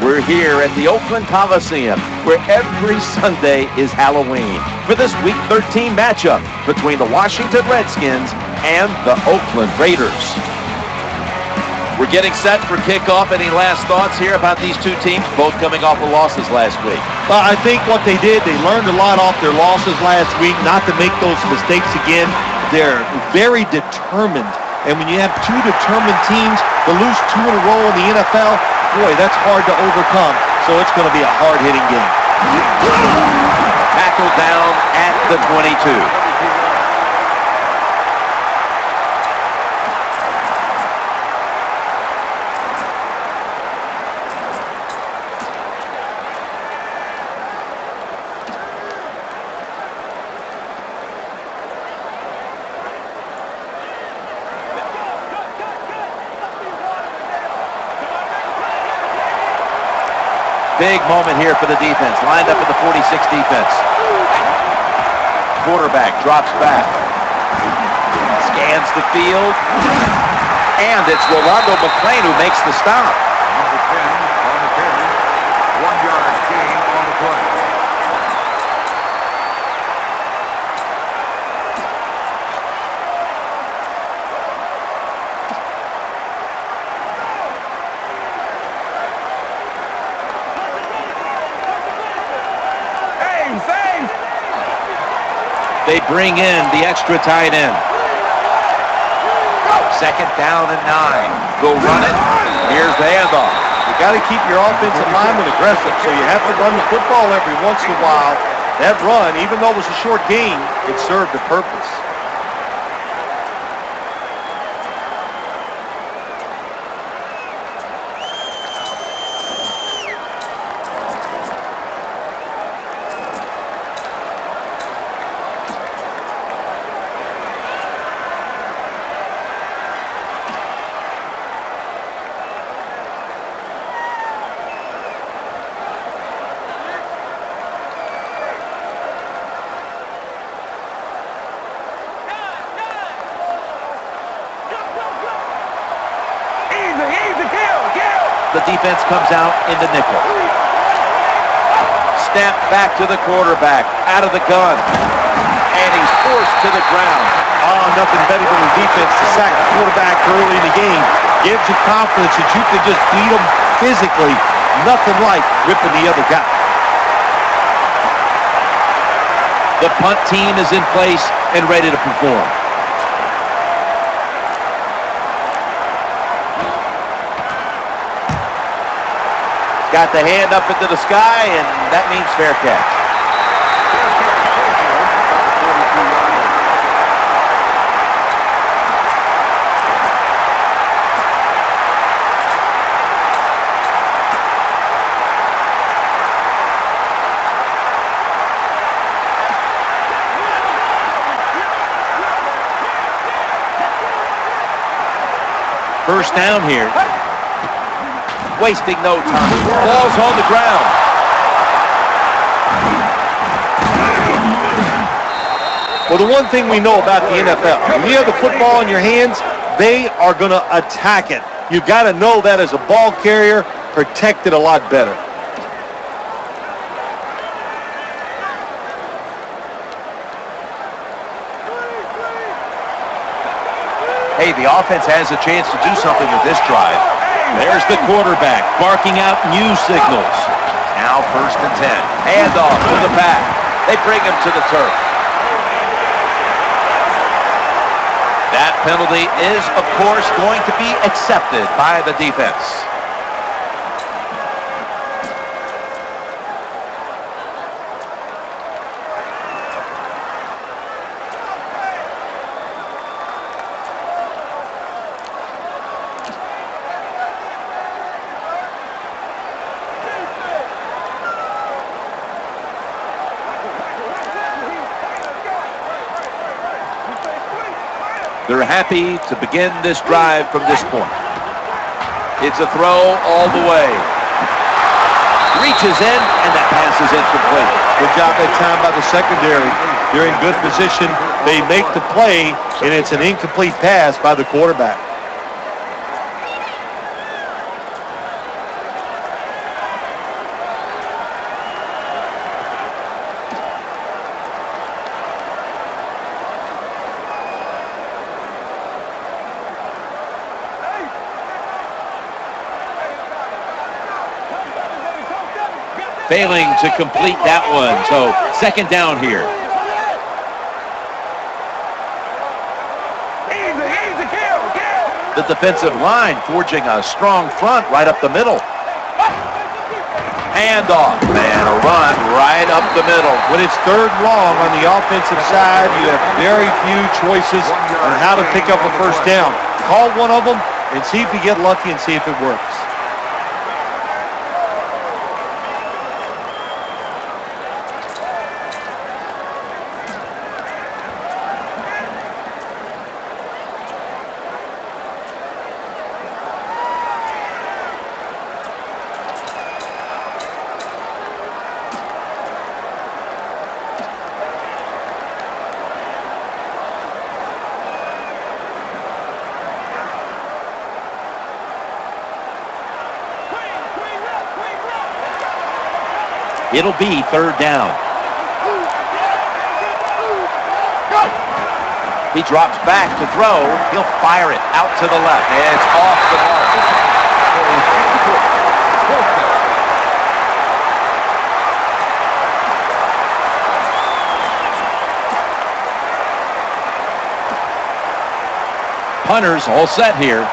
We're here at the Oakland Coliseum, where every Sunday is Halloween, for this Week 13 matchup between the Washington Redskins and the Oakland Raiders. We're getting set for kickoff. Any last thoughts here about these two teams, both coming off of losses last week? Well, I think what they did, they learned a lot off their losses last week, not to make those mistakes again. They're very determined. And when you have two determined teams to lose two in a row in the NFL, boy, that's hard to overcome. So it's going to be a hard-hitting game. Tackle down at the 22. Big moment here for the defense. Lined up in the 46 defense. Quarterback drops back. Scans the field. And it's Rolando McClain who makes the stop. Number 10 on the carry. 1 yard gain on the play. They bring in the extra tight end. 2nd down and 9. Go run it. Here's the handoff. You got to keep your offensive lineman aggressive, so you have to run the football every once in a while. That run, even though it was a short gain, it served a purpose. The defense comes out in the nickel. Snap back to the quarterback. Out of the gun. And he's forced to the ground. Oh, nothing better than the defense to sack the quarterback early in the game. Gives you confidence that you can just beat them physically. Nothing like ripping the other guy. The punt team is in place and ready to perform. Got the hand up into the sky, and that means fair catch. First down here. Wasting no time. Ball's on the ground. Well, the one thing we know about the NFL, when you have the football in your hands, they are going to attack it. You've got to know that as a ball carrier, protect it a lot better. Hey, the offense has a chance to do something with this drive. There's the quarterback barking out new signals. Now 1st and 10. Handoff to the back. They bring him to the turf. That penalty is, of course, going to be accepted by the defense. They're happy to begin this drive from this point. It's a throw all the way. Reaches in, and that pass is incomplete. Good job that time by the secondary. They're in good position. They make the play, and it's an incomplete pass by the quarterback. failing to complete that one. So second down here. The defensive line forging a strong front right up the middle. Handoff, and a run right up the middle. When it's third and long on the offensive side, you have very few choices on how to pick up a first down. Call one of them and see if you get lucky and see if it works. It'll be third down. He drops back to throw. He'll fire it out to the left. And it's off the mark. Punters all set here.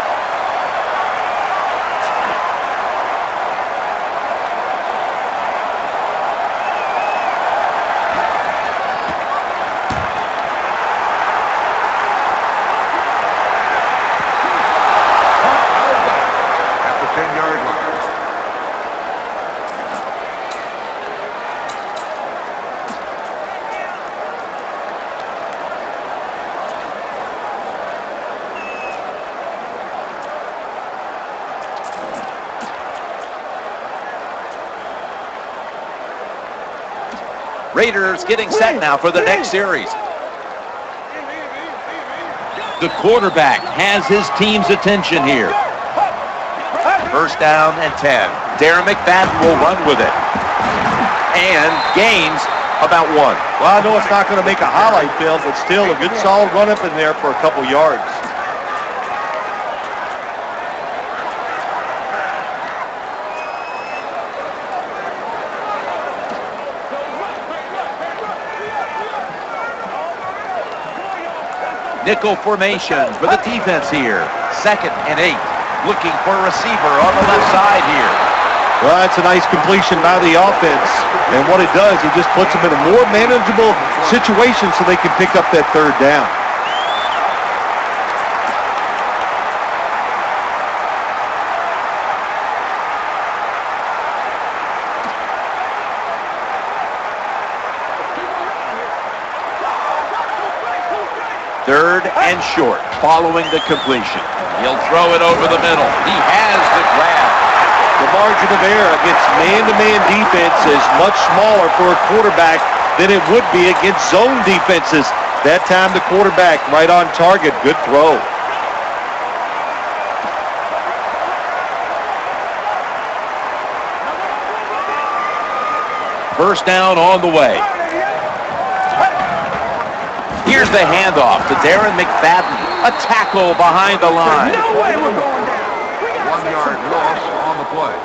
Raiders getting set now for the next series. The quarterback has his team's attention here. First down and 10. Darren McFadden will run with it. And gains about 1. Well, I know it's not going to make a highlight film, but still a good solid run up in there for a couple yards. Nickel formation for the defense here. 2nd and 8. Looking for a receiver on the left side here. Well, that's a nice completion by the offense. And what it does, it just puts them in a more manageable situation so they can pick up that third down. Third and short, following the completion. He'll throw it over the middle. He has the grab. The margin of error against man-to-man defense is much smaller for a quarterback than it would be against zone defenses. That time the quarterback right on target. Good throw. First down on the way. Here's the handoff to Darren McFadden. A tackle behind the line. No way we're going down. 1 yard loss on the play.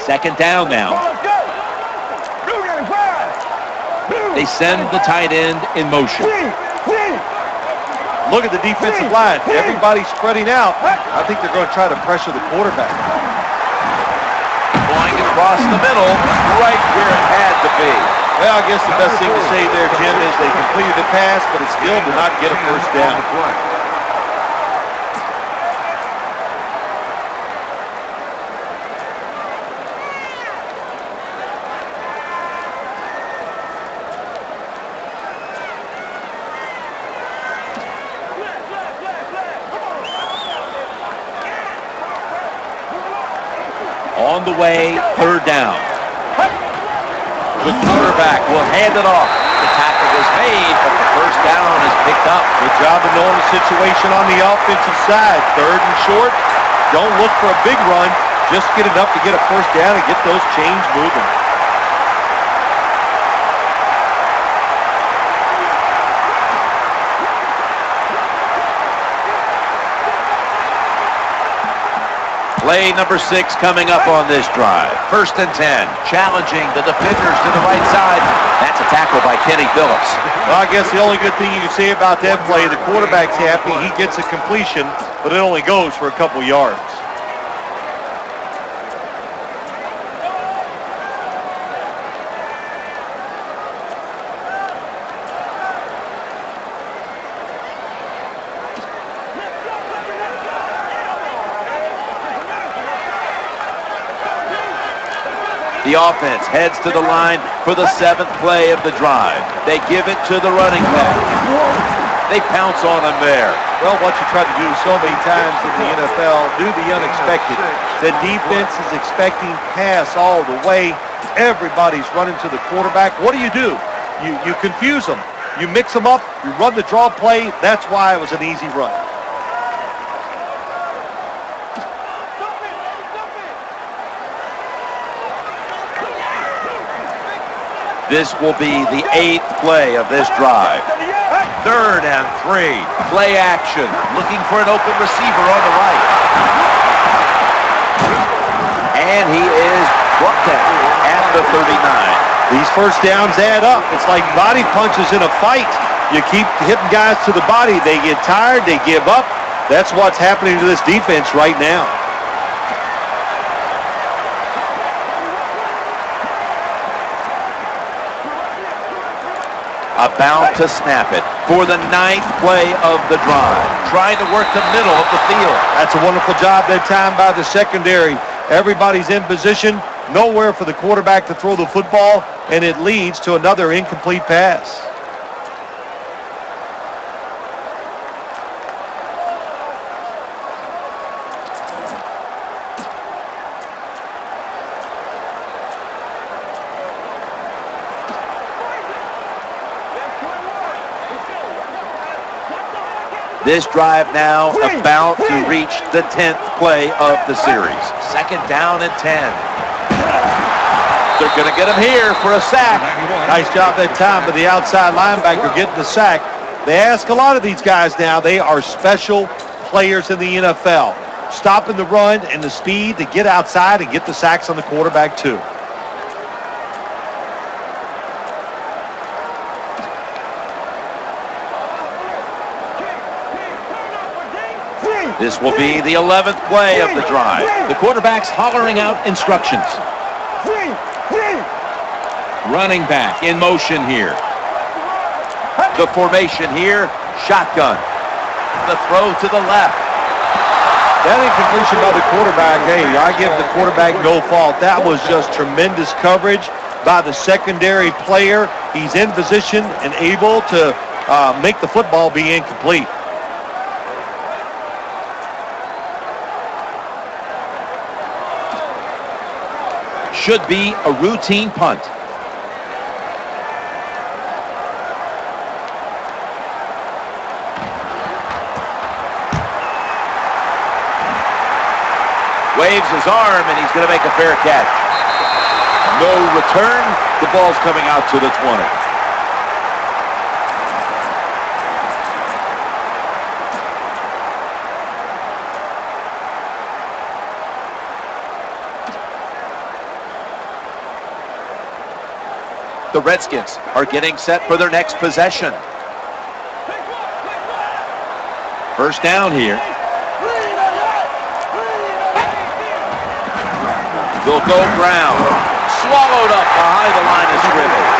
Second down now. They send the tight end in motion. Look at the defensive line. Everybody's spreading out. I think they're going to try to pressure the quarterback. Going across the middle, right where it had to be. Well, I guess the best thing to say there, Jim, is they completed the pass, but it still did not get a first down. On the way, third down. The quarterback will hand it off. The tackle was made, but the first down is picked up. Good job of knowing the situation on the offensive side. Third and short. Don't look for a big run. Just get enough to get a first down and get those chains moving. Play number 6 coming up on this drive. 1st and 10. Challenging the defenders to the right side. That's a tackle by Kenny Phillips. Well, I guess the only good thing you can say about that play, the quarterback's happy. He gets a completion, but it only goes for a couple yards. The offense heads to the line for the 7th play of the drive. They give it to the running back. They pounce on him there. Well, what you try to do so many times in the NFL, do the unexpected. The defense is expecting pass all the way. Everybody's running to the quarterback. What do? You confuse them. You mix them up. You run the draw play. That's why it was an easy run. This will be the 8th play of this drive. 3rd and 3. Play action. Looking for an open receiver on the right. And he is brought down at the 39. These first downs add up. It's like body punches in a fight. You keep hitting guys to the body. They get tired. They give up. That's what's happening to this defense right now. About to snap it for the 9th play of the drive. Trying to work the middle of the field. That's a wonderful job that time by the secondary. Everybody's in position. Nowhere for the quarterback to throw the football, and it leads to another incomplete pass. This drive now about to reach the 10th play of the series. 2nd down and 10. They're going to get him here for a sack. Nice job that time by the outside linebacker getting the sack. They ask a lot of these guys now. They are special players in the NFL. Stopping the run and the speed to get outside and get the sacks on the quarterback too. This will be the 11th play of the drive. The quarterback's hollering out instructions. Running back in motion here. The formation here, shotgun. The throw to the left. That incompletion by the quarterback, hey, I give the quarterback no fault. That was just tremendous coverage by the secondary player. He's in position and able to make the football be incomplete. Should be a routine punt. Waves his arm, and he's going to make a fair catch. No return. The ball's coming out to the 20. The Redskins are getting set for their next possession. 1st down here. They'll go ground. Swallowed up behind the line of scrimmage.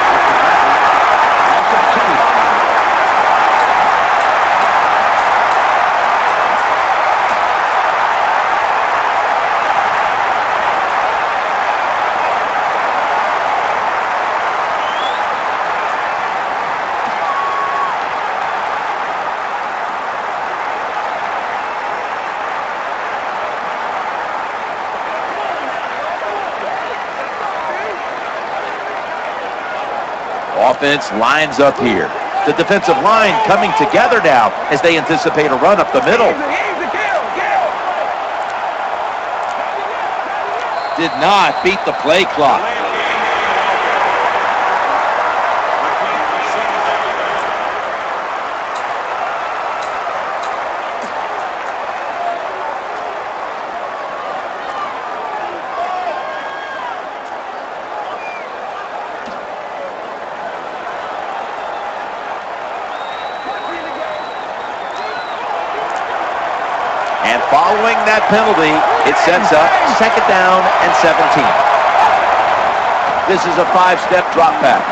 Offense lines up here. The defensive line coming together now as they anticipate a run up the middle. did not beat the play clock. And following that penalty, it sets up 2nd down and 17. This is a 5-step drop back.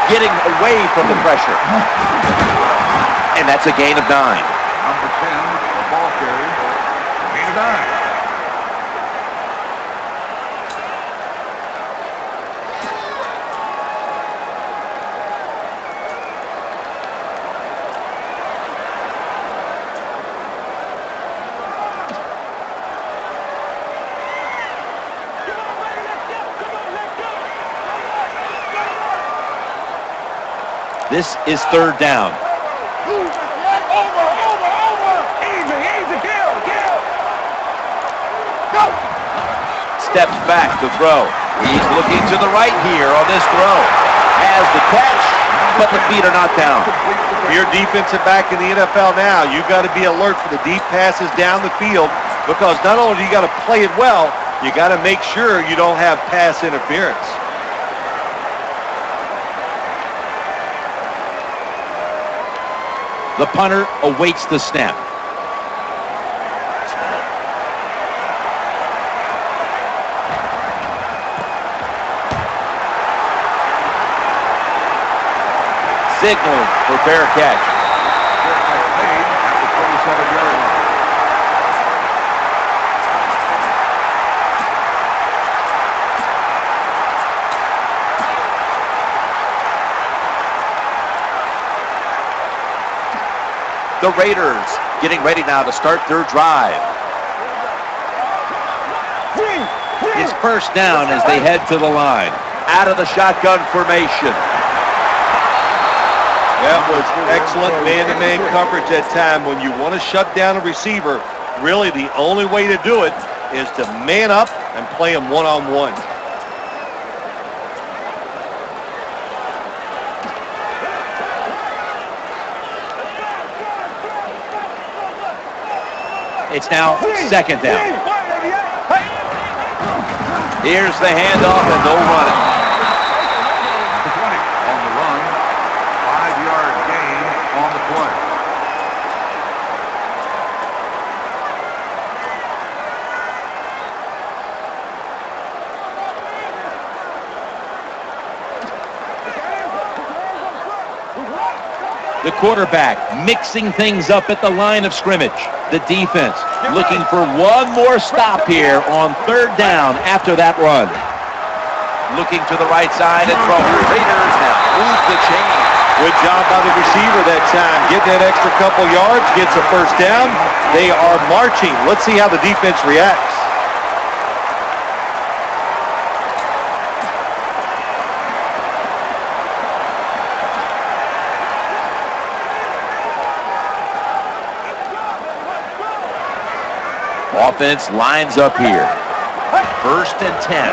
Getting away from the pressure. And that's a gain of 9. Number 10, the ball carrier. Gain of 9. This is 3rd down. Over. Easy, kill. Go. Steps back to throw. He's looking to the right here on this throw. Has the catch, but the feet are not down. If you're a defensive back in the NFL now, you've got to be alert for the deep passes down the field, because not only do you got to play it well, you got to make sure you don't have pass interference. The punter awaits the snap. Signal for fair catch. Made at the 27-yard line. The Raiders getting ready now to start their drive. It's 1st down as they head to the line. Out of the shotgun formation. That was excellent man-to-man coverage that time. When you want to shut down a receiver, really the only way to do it is to man up and play him one-on-one. It's now 2nd down. Here's the handoff and no running. 20 on the run. 5-yard gain on the play. The quarterback mixing things up at the line of scrimmage. The defense looking for one more stop here on 3rd down after that run. Looking to the right side and throw. Raiders now move the chain. Good job by the receiver that time. Getting that extra couple yards, gets a 1st down. They are marching. Let's see how the defense reacts. Offense lines up here. 1st and 10.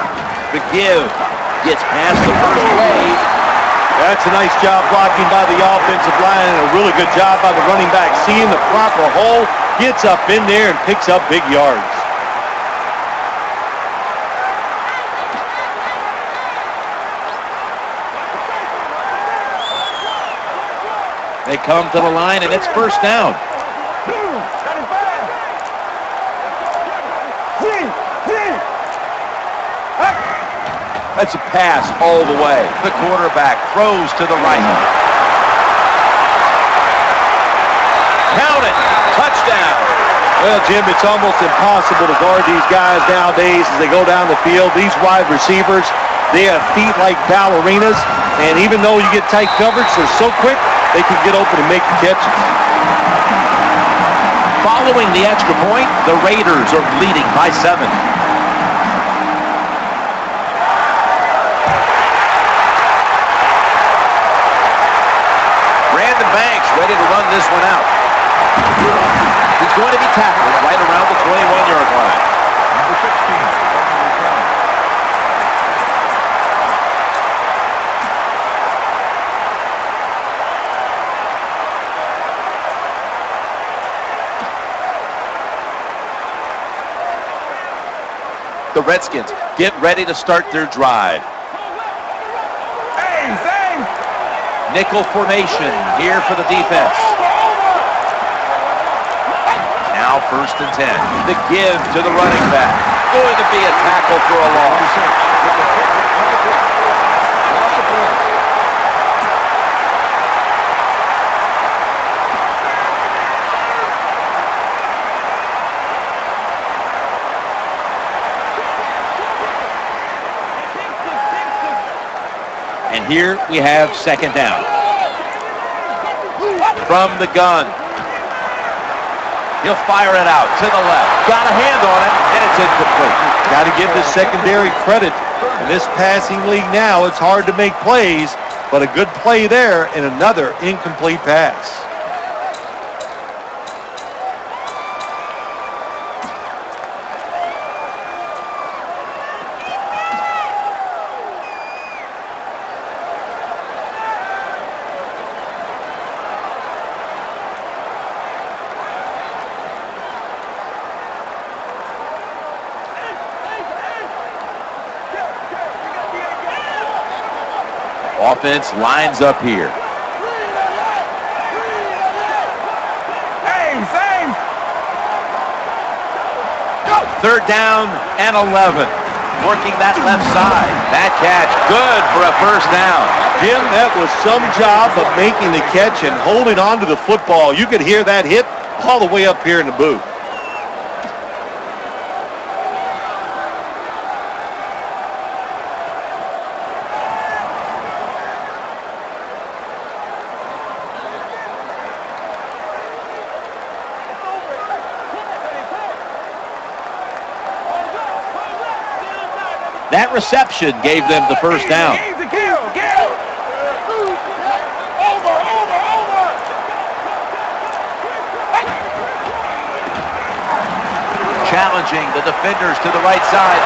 The give gets past the first wave. That's a nice job blocking by the offensive line, and a really good job by the running back. Seeing the proper hole, gets up in there and picks up big yards. They come to the line, and it's 1st down. That's a pass all the way. The quarterback throws to the right. Count it. Touchdown. Well, Jim, it's almost impossible to guard these guys nowadays as they go down the field. These wide receivers, they have feet like ballerinas, and even though you get tight coverage, they're so quick, they can get open and make the catches. Following the extra point, the Raiders are leading by 7. Ready to run this one out. He's going to be tackled right around the 21-yard line. Number 16 on the return. The Redskins get ready to start their drive. Nickel formation here for the defense. Now 1st and 10. The give to the running back. Going to be a tackle for a loss. And here we have 2nd down. From the gun. He'll fire it out to the left. Got a hand on it, and it's incomplete. Got to give the secondary credit. In this passing league now, it's hard to make plays, but a good play there and another incomplete pass. Offense lines up here. Third down and 11. Working that left side. That catch, good for a 1st down. Jim, that was some job of making the catch and holding on to the football. You could hear that hit all the way up here in the booth. That reception gave them the 1st down. Challenging the defenders to the right side.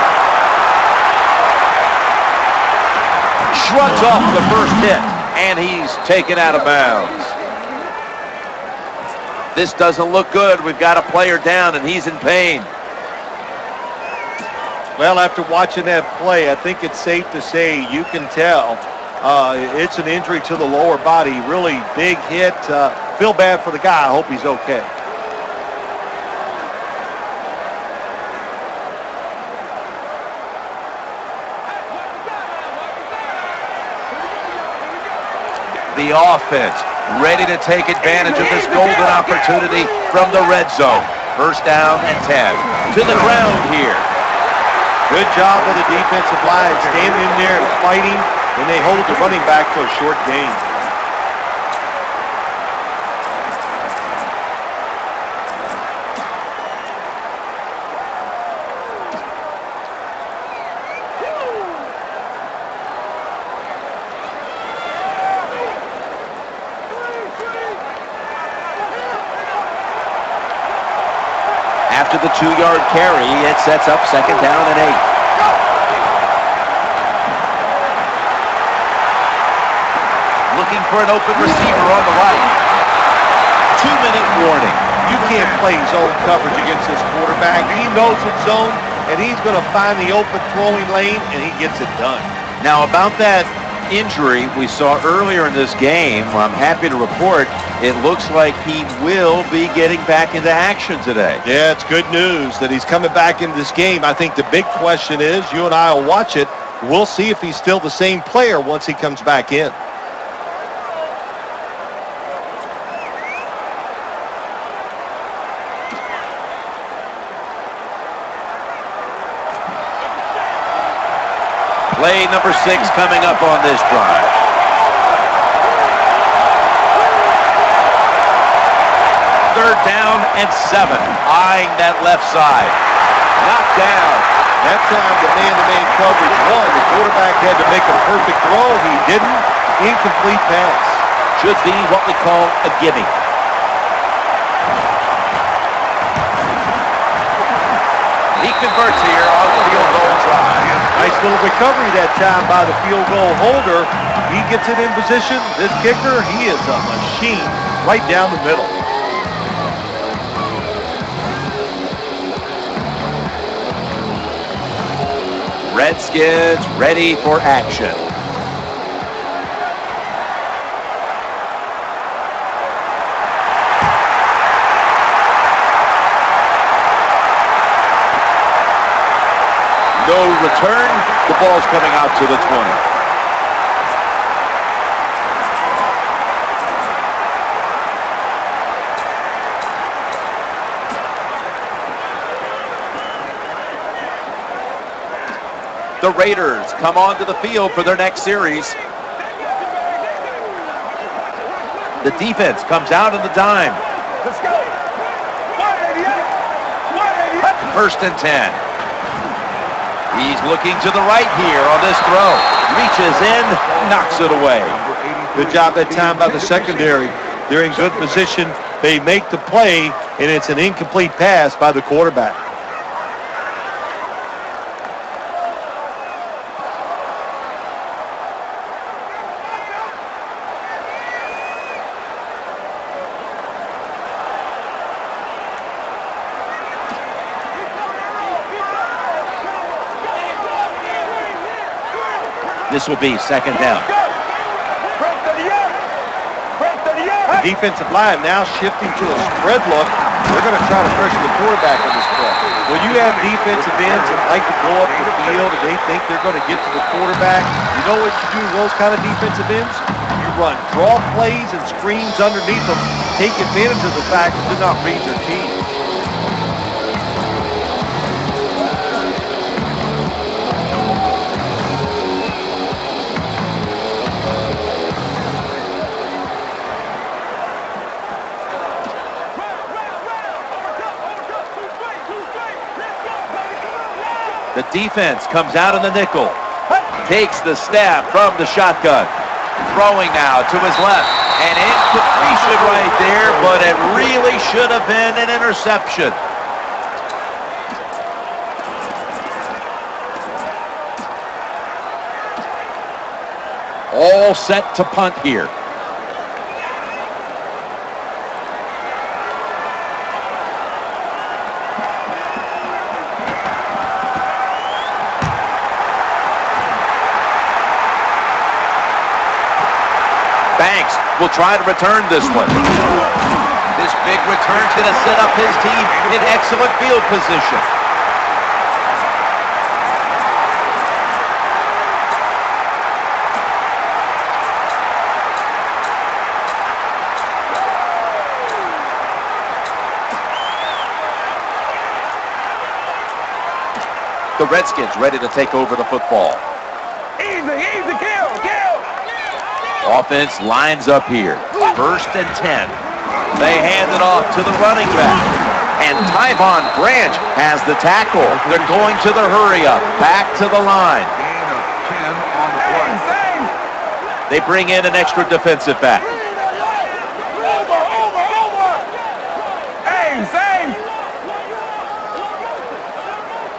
Shrugs off the first hit, and he's taken out of bounds. This doesn't look good. We've got a player down, and he's in pain. Well, after watching that play, I think it's safe to say you can tell it's an injury to the lower body. Really big hit. Feel bad for the guy. I hope he's okay. The offense ready to take advantage of this golden opportunity from the red zone. 1st down and 10. To the ground here. Good job of the defensive line standing in there and fighting, and they hold the running back for a short gain. After the 2-yard carry, it sets up 2nd down and 8. Looking for an open receiver on the right. 2-minute warning. You can't play zone coverage against this quarterback. He knows it's zone, and he's going to find the open throwing lane, and he gets it done. Now, about that injury we saw earlier in this game, I'm happy to report it looks like he will be getting back into action today. Yeah, it's good news that he's coming back into this game. I think the big question is, you and I will watch it, we'll see if he's still the same player once he comes back in. Play number 6 coming up on this drive. Third down and 7. Eyeing that left side. Knocked down. That time the man-to-man coverage won. The quarterback had to make a perfect throw. He didn't. Incomplete pass. Should be what we call a gimme. He converts here on the field goal try. Nice little recovery that time by the field goal holder. He gets it in position. This kicker, he is a machine right down the middle. Redskins ready for action. No return. The ball's coming out to the 20. The Raiders come onto the field for their next series. The defense comes out in the dime. Let's go. 188. 1st and 10. He's looking to the right here on this throw. Reaches in, knocks it away. Good job that time by the secondary. They're in good position. They make the play, and it's an incomplete pass by the quarterback. This will be 2nd down. The defensive line now shifting to a spread look. They're going to try to pressure the quarterback on this play. When you have defensive ends that like to go up the field and they think they're going to get to the quarterback, you know what you do to those kind of defensive ends? You run draw plays and screens underneath them. Take advantage of the fact that they're not reading their team. The defense comes out in the nickel. Takes the snap from the shotgun. Throwing now to his left. An incompletion right there, but it really should have been an interception. All set to punt here. Will try to return this one. This big return's going to set up his team in excellent field position. The Redskins ready to take over the football. Easy, kill. Offense lines up here. 1st and 10. They hand it off to the running back. And Tyvon Branch has the tackle. They're going to the hurry up. Back to the line. Gain of 10 on the play. They bring in an extra defensive back.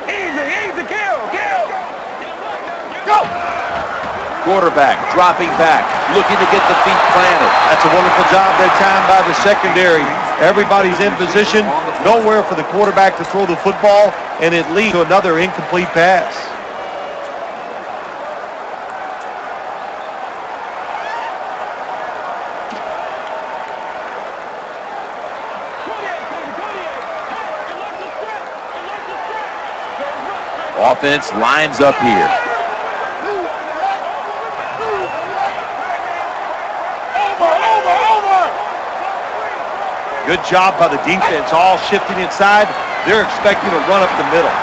Easy, kill. Quarterback dropping back, looking to get the feet planted. That's a wonderful job that time by the secondary. Everybody's in position, nowhere for the quarterback to throw the football, and it leads to another incomplete pass. Offense lines up here. Good job by the defense, all shifting inside. They're expecting to run up the middle.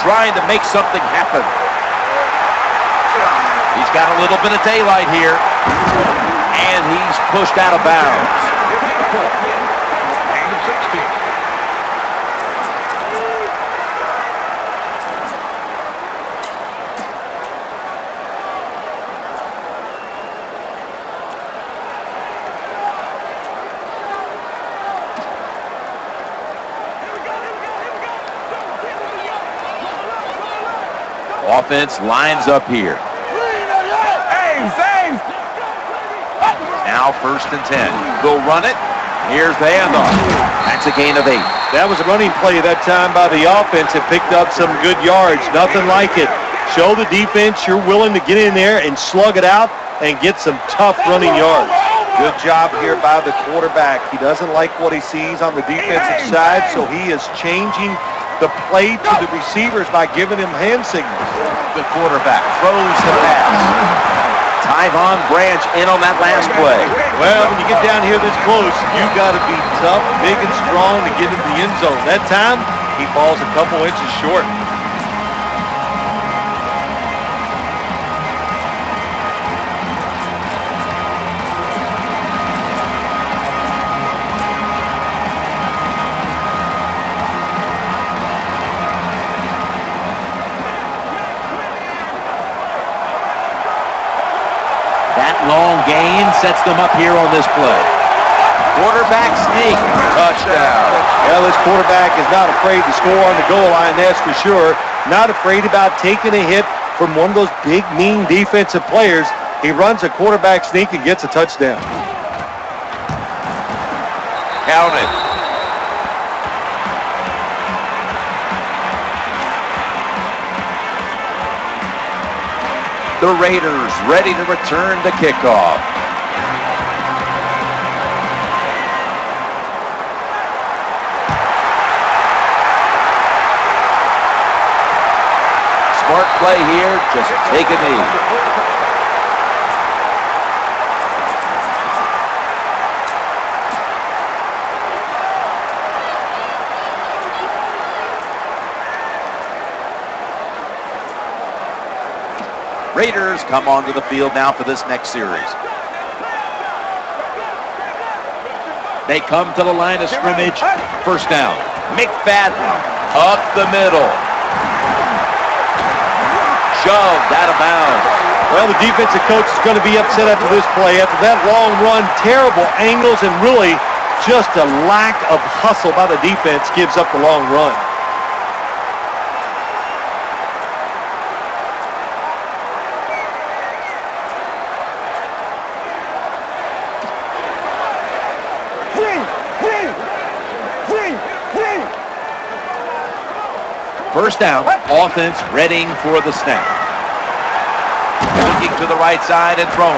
Trying to make something happen. He's got a little bit of daylight here. And he's pushed out of bounds. Gain of 16. Offense lines up here. Now 1st and 10. They'll run it. Here's the handoff. That's a gain of 8. That was a running play that time by the offense. It picked up some good yards. Nothing like it. Show the defense you're willing to get in there and slug it out and get some tough running yards. Good job here by the quarterback. He doesn't like what he sees on the defensive side, so he is changing the play to the receivers by giving him hand signals. The quarterback throws the pass. Tyvon Branch in on that last play. Well, when you get down here this close, you got to be tough, big and strong to get into the end zone. That time, he falls a couple inches short. That long gain sets them up here on this play. Quarterback sneak. Touchdown. Well, this quarterback is not afraid to score on the goal line, that's for sure. Not afraid about taking a hit from one of those big, mean defensive players. He runs a quarterback sneak and gets a touchdown. Count it. The Raiders ready to return the kickoff. Smart play here, just take a knee. Raiders come onto the field now for this next series. They come to the line of scrimmage. 1st down. McFadden up the middle. Shoved out of bounds. Well, the defensive coach is going to be upset after this play. After that long run, terrible angles, and really just a lack of hustle by the defense gives up the long run. First down, offense readying for the snap. Looking to the right side and throwing.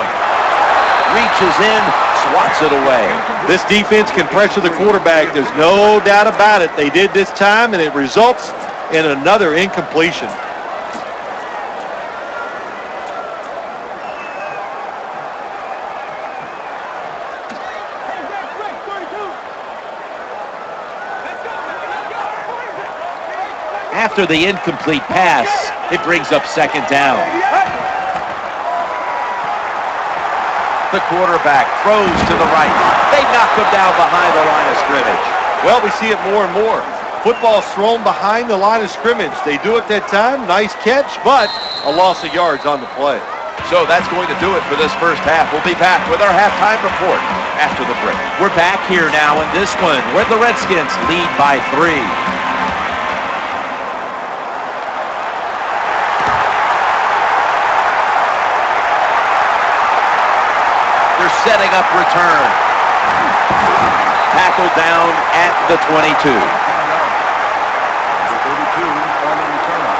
Reaches in, swats it away. This defense can pressure the quarterback. There's no doubt about it. They did this time, and it results in another incompletion. After the incomplete pass, it brings up 2nd down. The quarterback throws to the right. They knock him down behind the line of scrimmage. Well, we see it more and more. Football's thrown behind the line of scrimmage. They do it that time. Nice catch, but a loss of yards on the play. So that's going to do it for this first half. We'll be back with our halftime report after the break. We're back here now in this one where the Redskins lead by 3. Setting up return. Tackled down at the 22. The 32 on the return.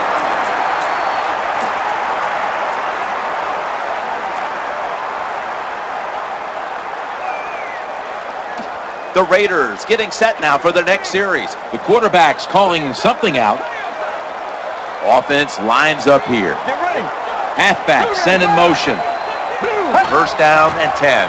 The Raiders getting set now for the next series. The quarterback's calling something out. Offense lines up here. Halfback sent in motion. 1st down and 10.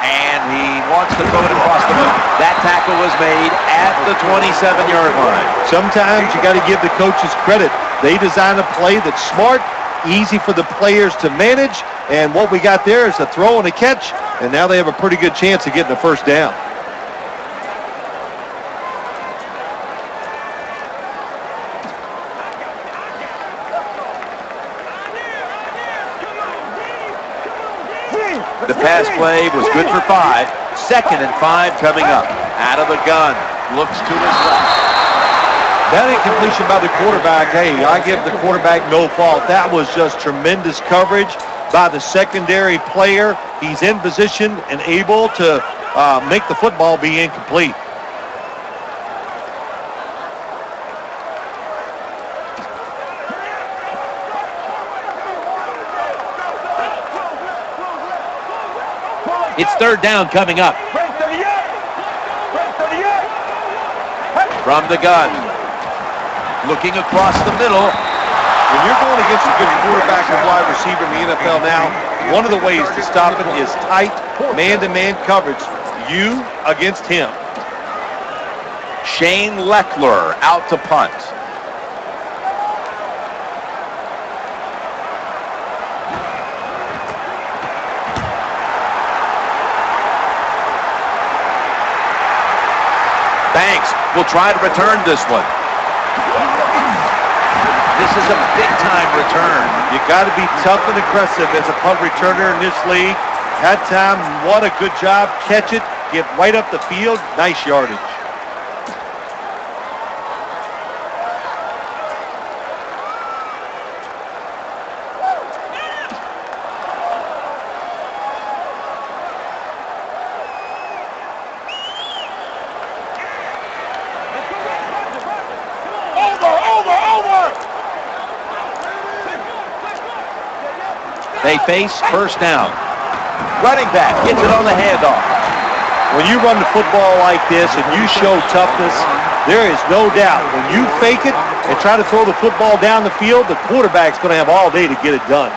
And he wants to throw it across the middle. That tackle was made at the 27-yard line. Sometimes you got to give the coaches credit. They design a play that's smart, easy for the players to manage, and what we got there is a throw and a catch, and now they have a pretty good chance of getting a 1st down. The pass play was good for 5. 2nd and 5 coming up. Out of the gun. Looks to his left. That incompletion by the quarterback, hey, I give the quarterback no fault. That was just tremendous coverage by the secondary player. He's in position and able to make the football be incomplete. It's third down coming up. From the gun. Looking across the middle. When you're going against a good quarterback and wide receiver in the NFL now, one of the ways to stop it is tight man-to-man coverage. You against him. Shane Leckler out to punt. Banks will try to return this one. This is a big-time return. You got to be tough and aggressive as a punt returner in this league. That time, what a good job. Catch it, get right up the field. Nice yardage. They face first down. Running back gets it on the handoff. When you run the football like this and you show toughness, there is no doubt. When you fake it and try to throw the football down the field, the quarterback's going to have all day to get it done.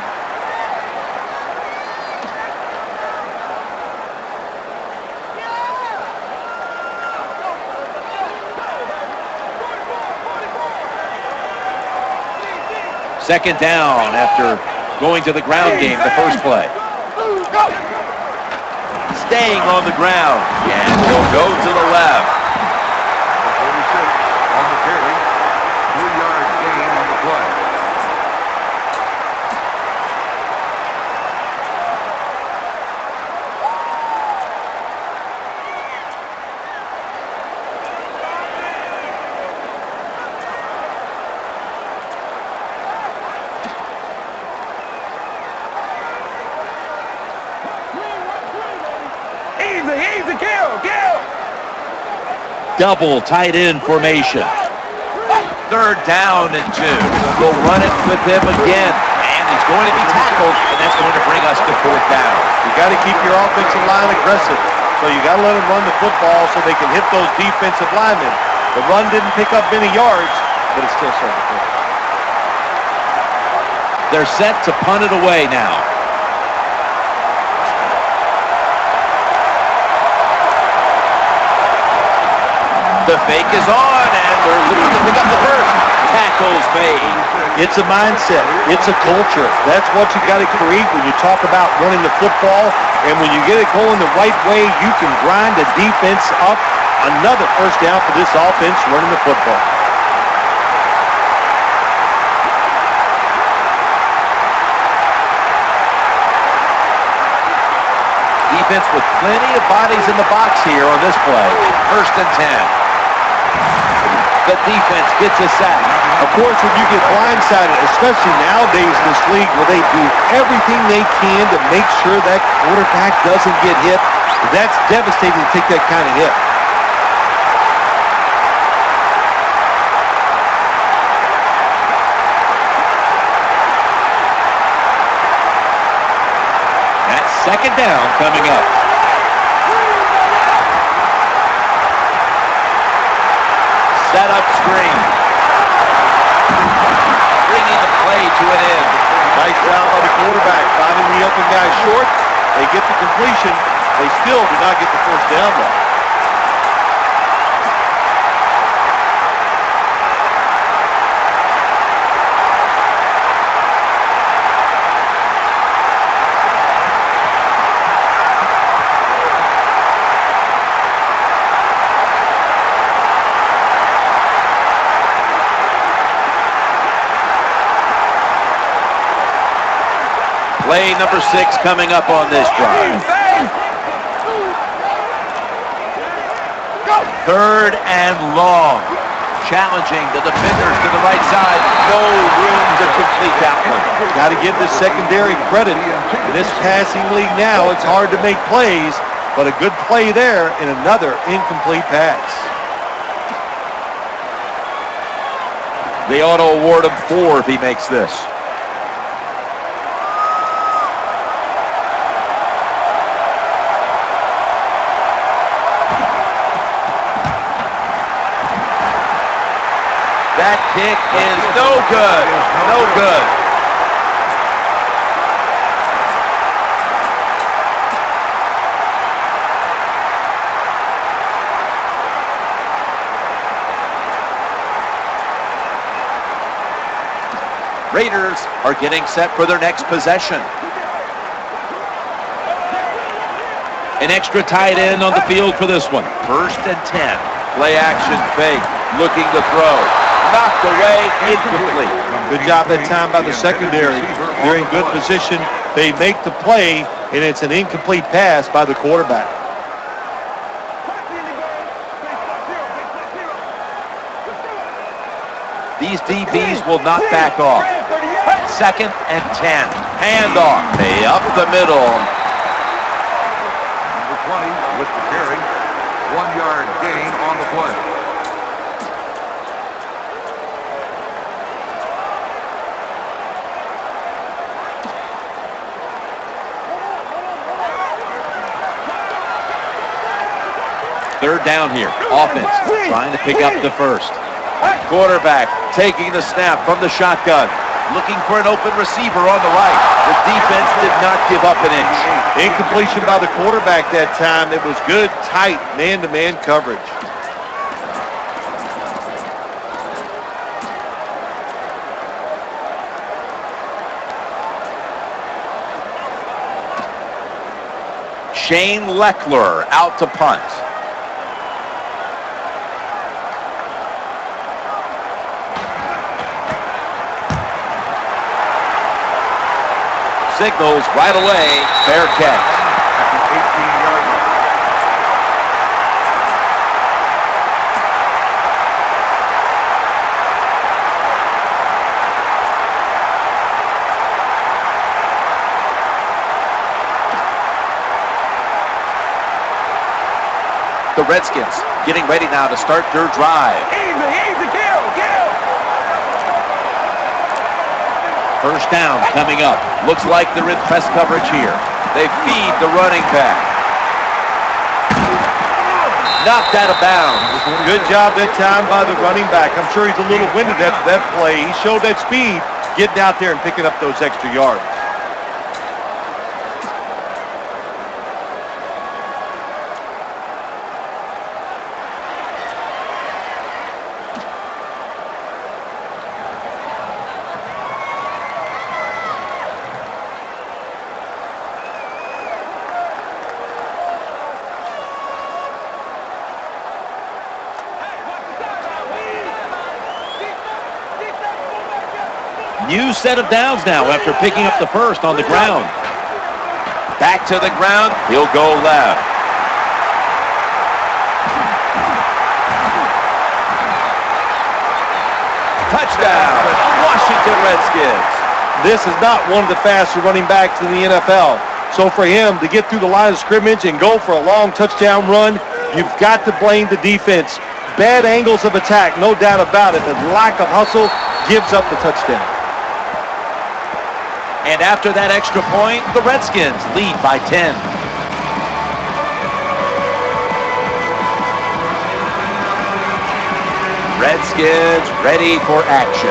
Second down after going to the ground game the first play. Staying on the ground. And he'll go to the left. 46 on the carry. 3-yard gain on the play. Double tight end formation. Third down and 2. We'll run it with him again. And he's going to be tackled, and that's going to bring us to fourth down. You got to keep your offensive line aggressive. So you got to let them run the football so they can hit those defensive linemen. The run didn't pick up any yards, but it's still starting to play. They're set to punt it away now. The fake is on, and they're looking to pick up the first. Tackles made. It's a mindset. It's a culture. That's what you got to create when you talk about running the football. And when you get it going the right way, you can grind the defense up. Another first down for this offense running the football. Defense with plenty of bodies in the box here on this play. First and 10. The defense gets a sack. Of course, when you get blindsided, especially nowadays in this league where they do everything they can to make sure that quarterback doesn't get hit, that's devastating to take that kind of hit. That's second down coming up. Set up screen. Bringing the play to an end. Nice job by the quarterback, finding the open guy short. They get the completion. They still do not get the first down though. Play number 6 coming up on this drive. Third and long. Challenging the defenders to the right side. No room to complete that one. Got to give the secondary credit. In this passing league now, it's hard to make plays, but a good play there and another incomplete pass. They ought to award him 4 if he makes this. That kick is no good. No good. Raiders are getting set for their next possession. An extra tight end on the field for this one. 1st and 10. Play action fake. Looking to throw. Knocked away, incomplete. Good job that time by the secondary. They're in good position. They make the play, and it's an incomplete pass by the quarterback. These DBs will not back off. 2nd and 10. Handoff. Hey, up the middle. Number 20 with the carry. 1-yard gain on the play. Third down here. Offense trying to pick up the first. Quarterback taking the snap from the shotgun. Looking for an open receiver on the right. The defense did not give up an inch. Incompletion by the quarterback that time. It was good, tight, man-to-man coverage. Shane Leckler out to punt. Signals right away. Fair catch. At the 18-yard line. The Redskins getting ready now to start their drive. Easy, kill. 1st down coming up. Looks like they're in press coverage here. They feed the running back. Knocked out of bounds. Good job that time by the running back. I'm sure he's a little winded after that play. He showed that speed, getting out there and picking up those extra yards. New set of downs now after picking up the first on the ground. Back to the ground. He'll go left. Touchdown, Washington Redskins. This is not one of the faster running backs in the NFL. So for him to get through the line of scrimmage and go for a long touchdown run, you've got to blame the defense. Bad angles of attack, no doubt about it. The lack of hustle gives up the touchdown. And after that extra point, the Redskins lead by 10. Redskins ready for action.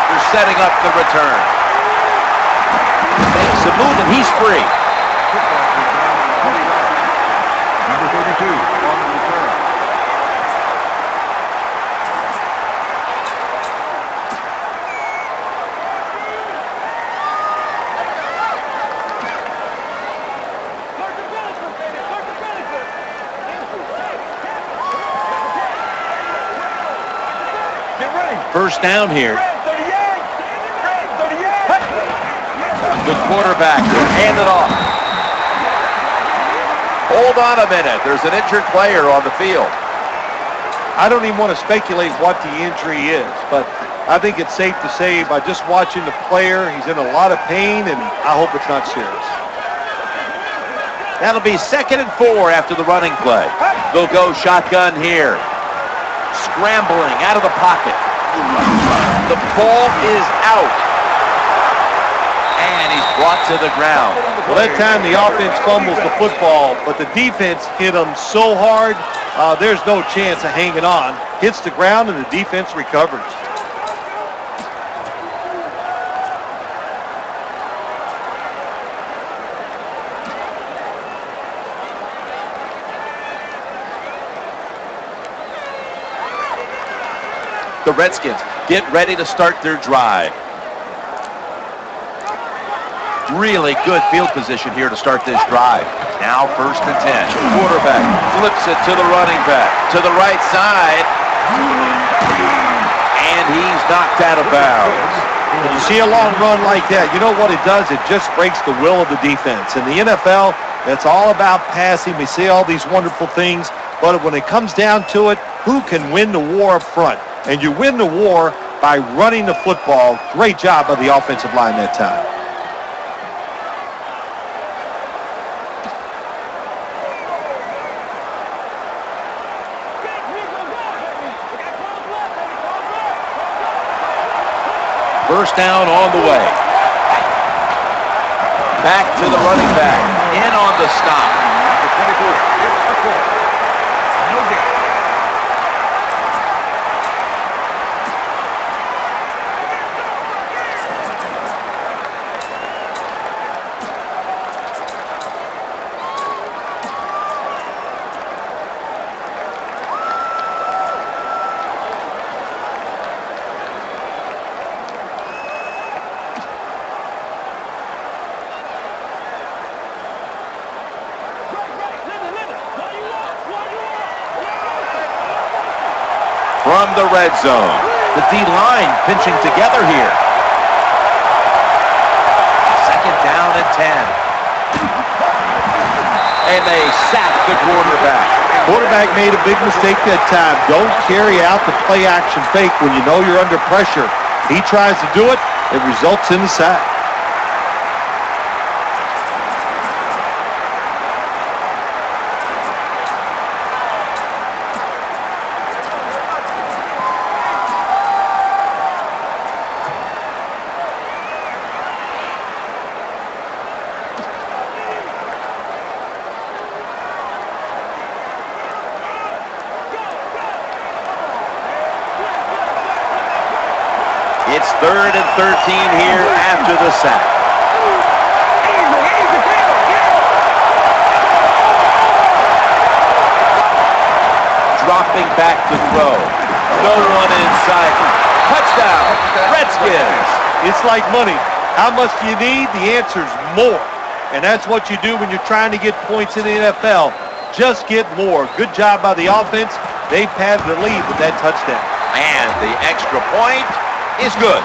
They're setting up the return. Makes a move and he's free. Number 32 on the return. First down here. The quarterback will hand it off. Hold on a minute. There's an injured player on the field. I don't even want to speculate what the injury is, but I think it's safe to say by just watching the player, he's in a lot of pain, and I hope it's not serious. That'll be 2nd and 4 after the running play. They'll go shotgun here. Scrambling out of the pocket. The ball is out. And he's brought to the ground. Well, that time the offense fumbles the football, but the defense hit him so hard, there's no chance of hanging on. Hits the ground, and the defense recovers. The Redskins get ready to start their drive. Really good field position here to start this drive. Now 1st and 10. Quarterback flips it to the running back. To the right side. And he's knocked out of bounds. When you see a long run like that, you know what it does? It just breaks the will of the defense. In the NFL, it's all about passing. We see all these wonderful things. But when it comes down to it, who can win the war up front? And you win the war by running the football. Great job by the offensive line that time. First down on the way. Back to the running back. In on the stop. No gain. From the red zone. The D-line pinching together here. 2nd down and 10. And they sack the quarterback. Quarterback made a big mistake that time. Don't carry out the play action fake when you know you're under pressure. He tries to do it, it results in the sack. It's 3rd and 13 here after the sack. Dropping back to throw. No one in sight. Touchdown, Redskins. It's like money. How much do you need? The answer is more. And that's what you do when you're trying to get points in the NFL. Just get more. Good job by the offense. They padded the lead with that touchdown. And the extra point is good.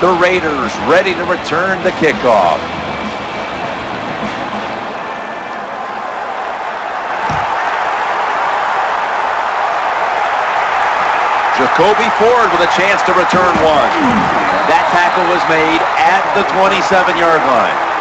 The Raiders ready to return the kickoff. Jacoby Ford with a chance to return one. That tackle was made at the 27-yard line.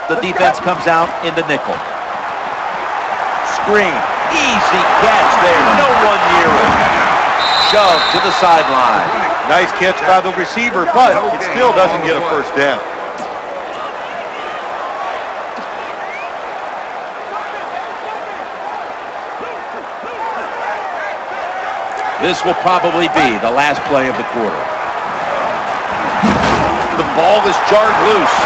The defense comes out in the nickel. Screen. Easy catch there. No one near him. Shoved to the sideline. Nice catch by the receiver, but it still doesn't get a first down. This will probably be the last play of the quarter. The ball is jarred loose.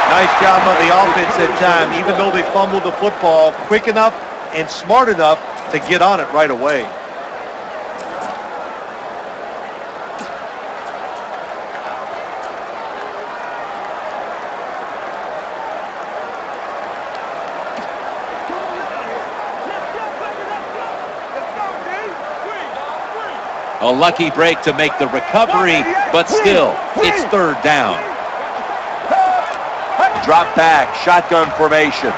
Nice job on the offense that time, even though they fumbled the football, quick enough and smart enough to get on it right away. A lucky break to make the recovery, but still, it's third down. Drop back, shotgun formation.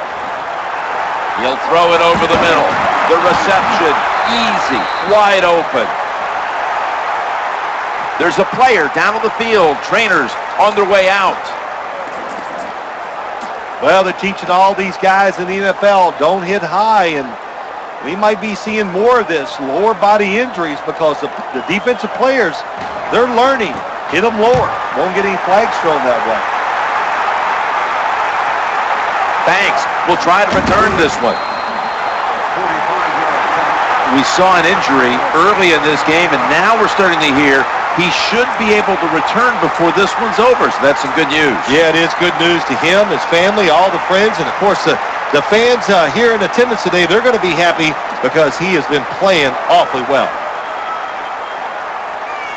He'll throw it over the middle. The reception, easy, wide open. There's a player down on the field. Trainers on their way out. Well, they're teaching all these guys in the NFL, don't hit high, and we might be seeing more of this, lower body injuries, because the defensive players, they're learning. Hit them lower. Won't get any flags thrown that way. Banks will try to return this one. We saw an injury early in this game, and now we're starting to hear he should be able to return before this one's over, so that's some good news. Yeah, it is good news to him, his family, all the friends, and of course the fans here in attendance today, they're going to be happy because he has been playing awfully well.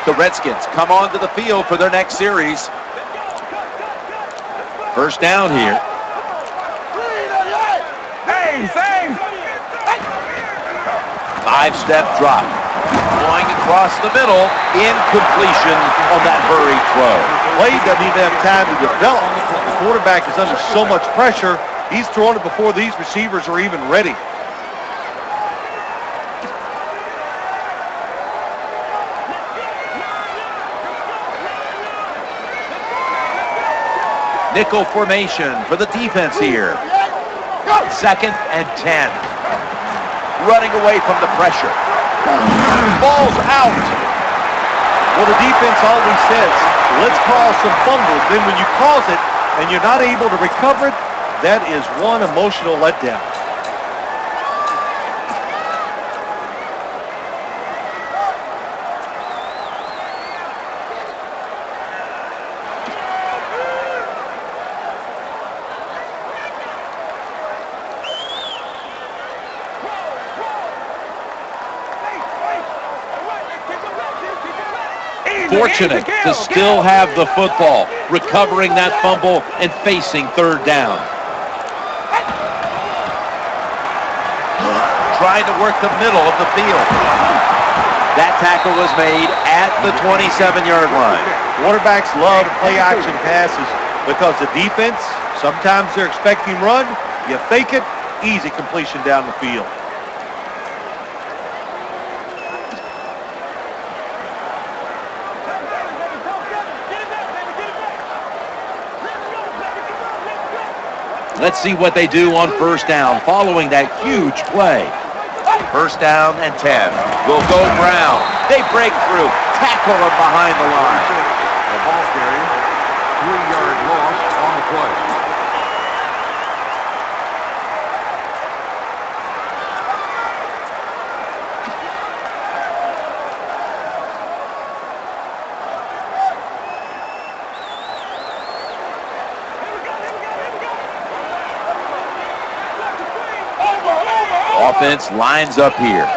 The Redskins come onto the field for their next series. First down here. Five-step drop. Going across the middle. Incompletion on that hurried throw. Play doesn't even have time to develop. The quarterback is under so much pressure, he's throwing it before these receivers are even ready. Nickel formation for the defense here. 2nd and 10. Running away from the pressure. Ball's out. Well, the defense always says, let's cause some fumbles. Then when you cause it and you're not able to recover it, that is one emotional letdown. Fortunate to still have the football, recovering that fumble and facing third down. Trying to work the middle of the field. That tackle was made at the 27-yard line. Quarterbacks love play action passes because the defense, sometimes they're expecting run, you fake it, easy completion down the field. Let's see what they do on first down following that huge play. First down and 10. Will go Brown. They break through. Tackle him behind the line. The ball carrier, 3-yard loss on the play. Offense lines up here.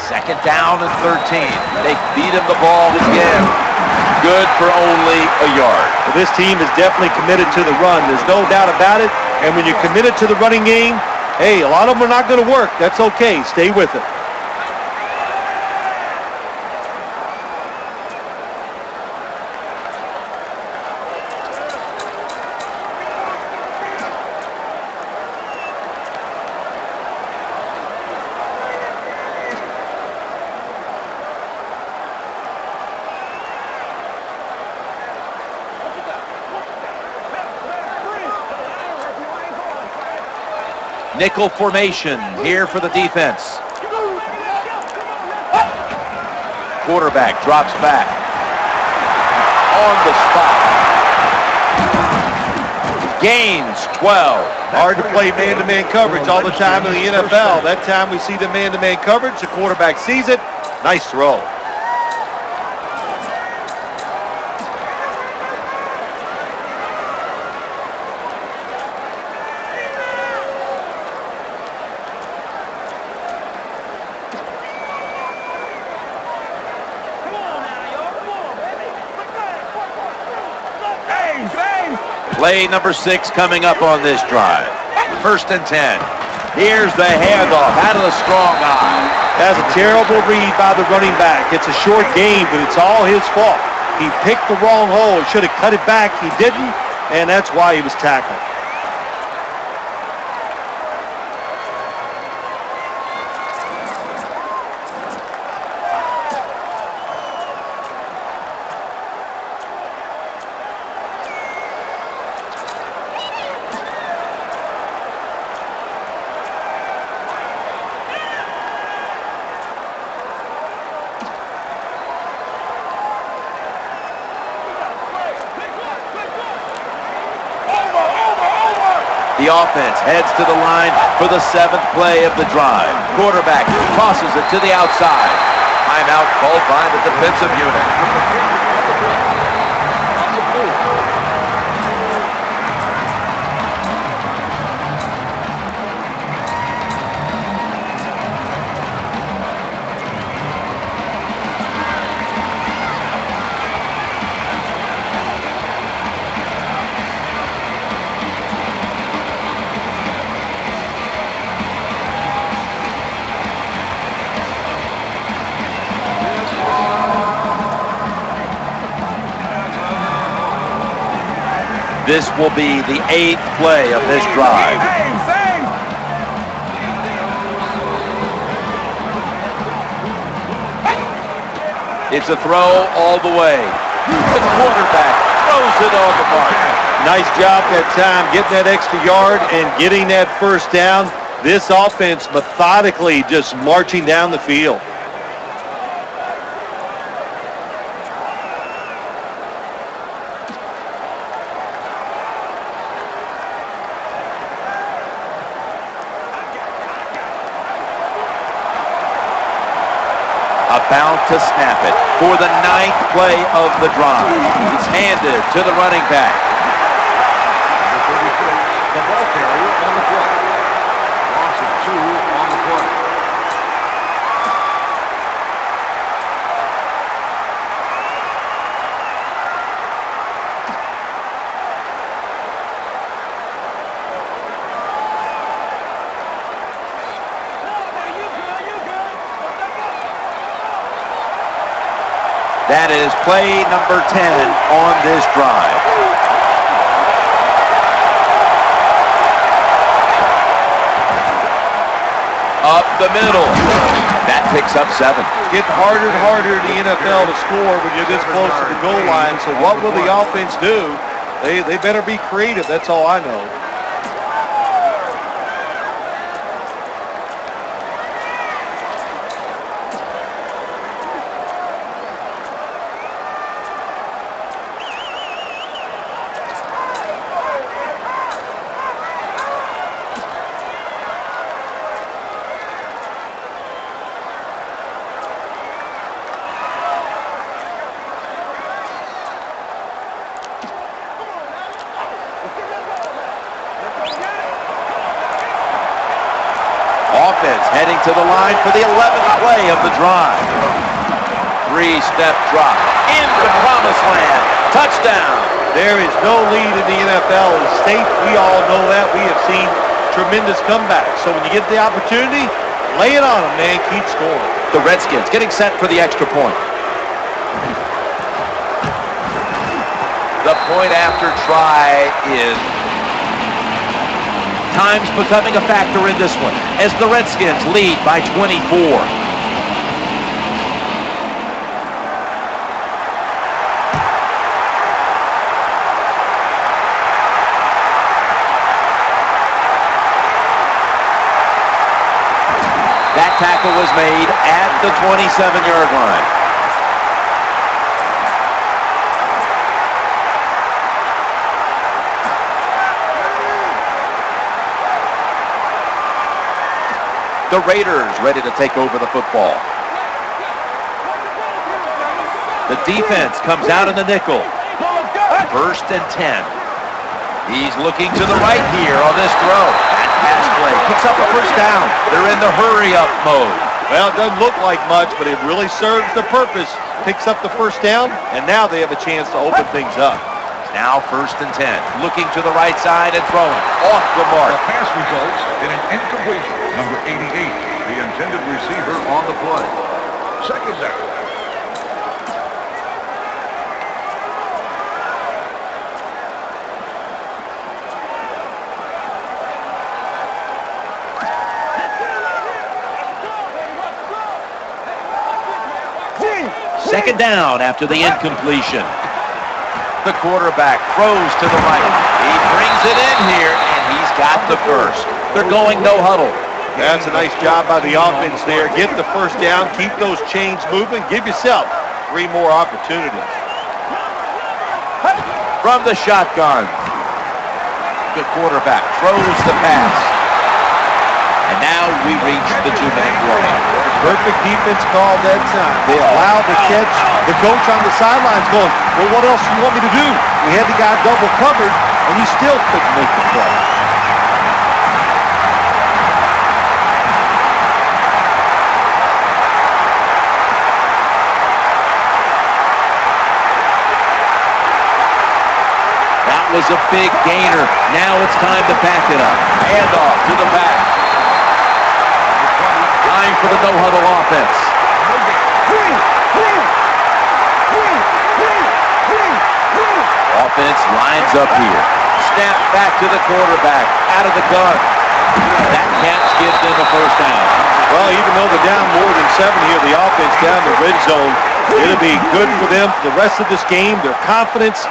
2nd down and 13. They feed him the ball again. Good for only a yard. Well, this team is definitely committed to the run. There's no doubt about it. And when you're committed to the running game, hey, a lot of them are not going to work. That's okay. Stay with it. Nickel formation here for the defense. Quarterback drops back. On the spot. Gains 12. Hard to play man-to-man coverage all the time in the NFL. That time we see the man-to-man coverage. The quarterback sees it. Nice throw. Play number 6 coming up on this drive. 1st and 10. Here's the handoff out of the strong eye. That's a terrible read by the running back. It's a short game, but it's all his fault. He picked the wrong hole. He should have cut it back. He didn't, and that's why he was tackled. The offense heads to the line for the 7th play of the drive. Quarterback tosses it to the outside. Timeout called by the defensive unit. This will be the 8th play of this drive. It's a throw all the way. The quarterback throws it on the mark. Nice job that time, getting that extra yard and getting that first down. This offense methodically just marching down the field. About to snap it for the 9th play of the drive. It's handed to the running back. The ball carrier on the play. Loss of 2 on the play. That is play number 10 on this drive. Up the middle. That picks up 7. Getting harder and harder in the NFL to score when you're this close to the goal line. So what will the offense do? They better be creative. That's all I know. Offense heading to the line for the 11th play of the drive. 3-step drop into promised land. Touchdown. There is no lead in the NFL in state. We all know that. We have seen tremendous comebacks. So when you get the opportunity, lay it on them, man. Keep scoring. The Redskins getting set for the extra point. The point after try is time's becoming a factor in this one as the Redskins lead by 24. That tackle was made at the 27-yard line. The Raiders ready to take over the football. The defense comes out in the nickel. 1st and 10. He's looking to the right here on this throw. That pass play picks up a first down. They're in the hurry-up mode. Well, it doesn't look like much, but it really serves the purpose. Picks up the first down, and now they have a chance to open things up. Now 1st and 10. Looking to the right side and throwing. Off the mark. The pass results in an incompletion. Number 88. the intended receiver on the play. Second down. Second down after the incompletion. The quarterback throws to the right. He brings it in here, and he's got the first. They're going no huddle. That's a nice job by the offense there. Get the first down, keep those chains moving, give yourself 3 more opportunities. From the shotgun, the quarterback throws the pass. And now we reach the 2-minute warning. Perfect defense call that time. They allowed the catch. The coach on the sidelines going, well, what else do you want me to do? We had the guy double covered, and he still couldn't make the play. That was a big gainer. Now it's time to back it up. Handoff to the back. Time for the no-huddle offense. Offense lines up here. Snap back to the quarterback. Out of the gun. That catch gives them a first down. Well, even though they're down more than 7 here, the offense down the red zone, it'll be good for them for the rest of this game. Their confidence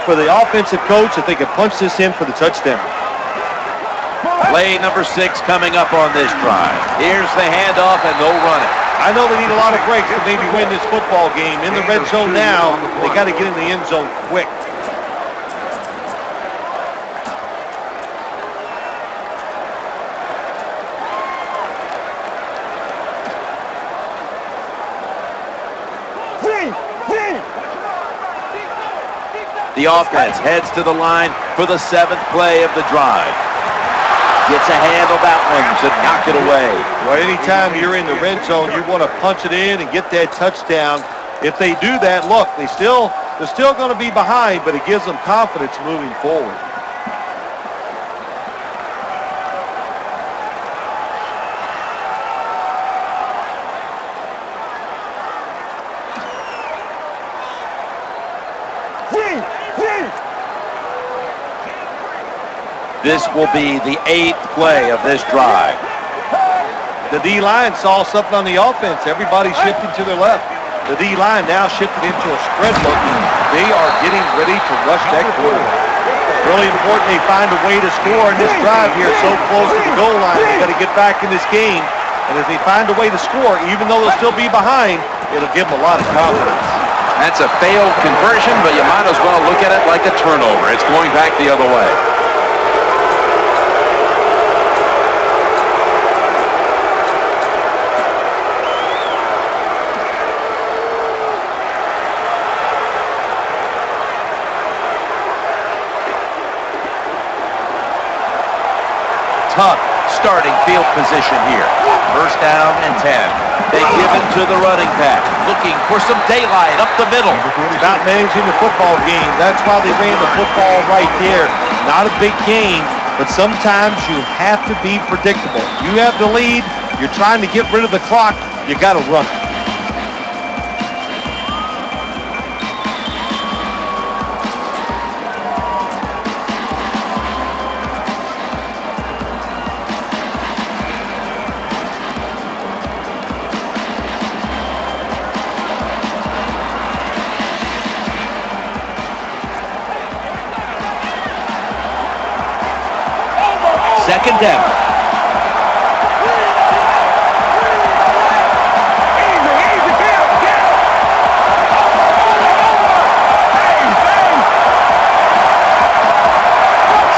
for the offensive coach that they can punch this in for the touchdown. Play number 6 coming up on this drive. Here's the handoff, and they'll run it. I know they need a lot of breaks to maybe win this football game. In the red zone now, they got to get in the end zone quick. The offense heads to the line for the 7th play of the drive. Gets a handle that one to knock it away. Well, anytime you're in the red zone, you want to punch it in and get that touchdown. If they do that, look, they're still going to be behind, but it gives them confidence moving forward. This will be the 8th play of this drive. The D-line saw something on the offense. Everybody shifted to their left. The D-line now shifted into a spread look. They are getting ready to rush that quarterback. Really important they find a way to score in this drive here so close to the goal line. They got to get back in this game. And if they find a way to score, even though they'll still be behind, it'll give them a lot of confidence. That's a failed conversion, but you might as well look at it like a turnover. It's going back the other way. Tough starting field position here. First down and 10. They give it to the running back, looking for some daylight up the middle. About managing the football game. That's why they ran the football right there. Not a big game, but sometimes you have to be predictable. You have the lead. You're trying to get rid of the clock. You got to run it. Second down.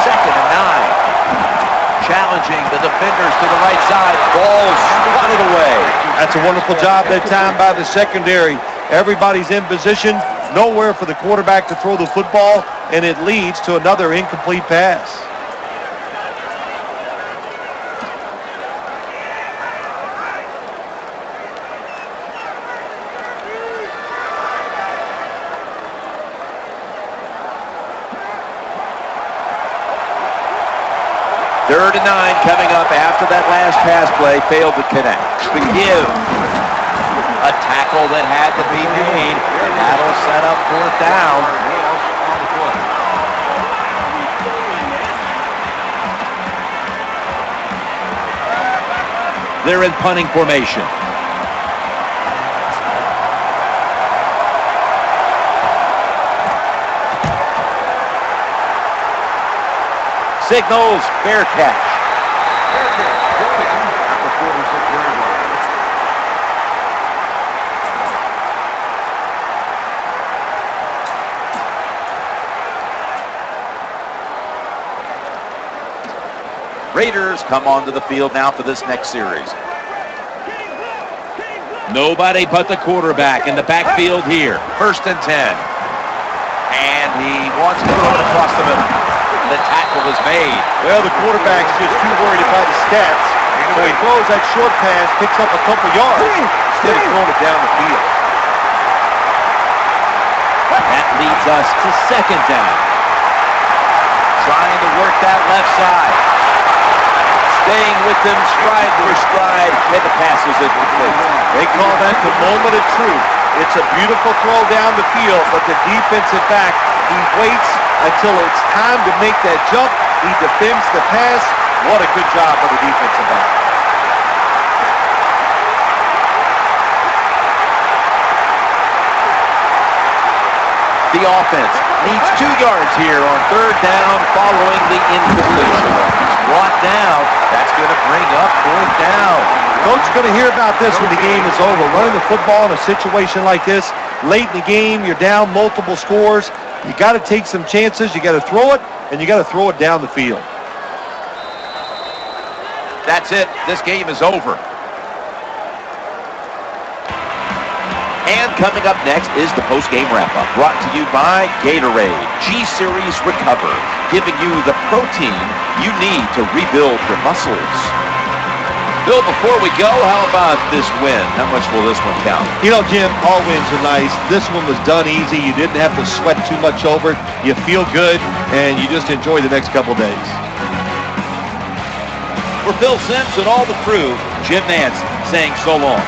Second and 9. Challenging the defenders to the right side. Ball swatted away. That's a wonderful job that time by the secondary. Everybody's in position. Nowhere for the quarterback to throw the football, and it leads to another incomplete pass. 3rd and 9 coming up after that last pass play failed to connect. The give. A tackle that had to be made, and that'll set up 4th down. They're in punting formation. Signals, fair catch. Raiders come onto the field now for this next series. Nobody but the quarterback in the backfield here. 1st and 10. And he wants to throw it across the middle. The tackle is made. Well, the quarterback's just too worried about his stats. So he throws that short pass, picks up a couple yards instead of throwing it down the field. That leads us to 2nd down. Trying to work that left side. Staying with them stride for stride, and the pass is incomplete. They call that the moment of truth. It's a beautiful throw down the field, but the defensive back, he waits until it's time to make that jump. He defends the pass. What a good job by the defensive back. The offense needs 2 yards here on 3rd down following the incompletion. Brought down. That's going to bring up 4th down. Coach is going to hear about this when the game is over. Running the football in a situation like this, late in the game, you're down multiple scores. You got to take some chances. You got to throw it, and you got to throw it down the field. That's it. This game is over. And coming up next is the post-game wrap-up, brought to you by Gatorade G-Series Recover, giving you the protein you need to rebuild your muscles. Bill, before we go, how about this win? How much will this one count? You know, Jim, all wins are nice. This one was done easy. You didn't have to sweat too much over it. You feel good, and you just enjoy the next couple days. For Bill Sims and all the crew, Jim Nance saying so long.